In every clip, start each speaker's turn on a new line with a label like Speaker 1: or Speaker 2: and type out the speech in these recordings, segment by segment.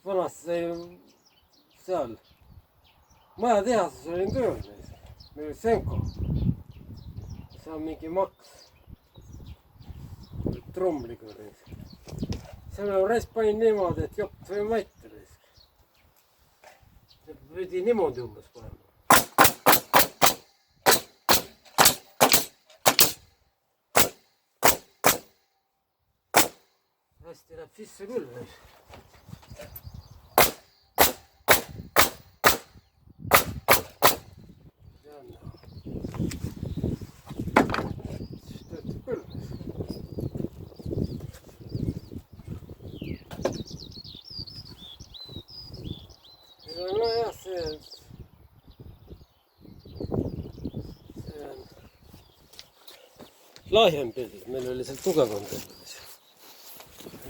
Speaker 1: vanasti sai seal majatehases olin tööl. Meil oli Senko. See on mingi maks. Trumliga. Selle res panin niimoodi, et jopt või matt. Pidi niimoodi umbes panema. Hästi läheb sisse küll. Töötab küll. No jah, see on lahjem pildis, meil oli seal tugevam pildis.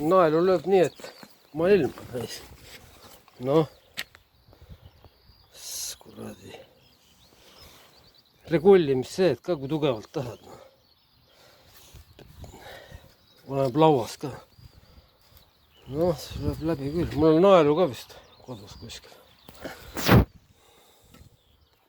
Speaker 1: Naelu lööb nii, et ma ilm. Noh, kuradi. Regullimis see, et ka kui tugevalt tahad. Paneb lauas ka. Noh, see lööb läbi küll. Mul on naelu ka vist kodus kuskil.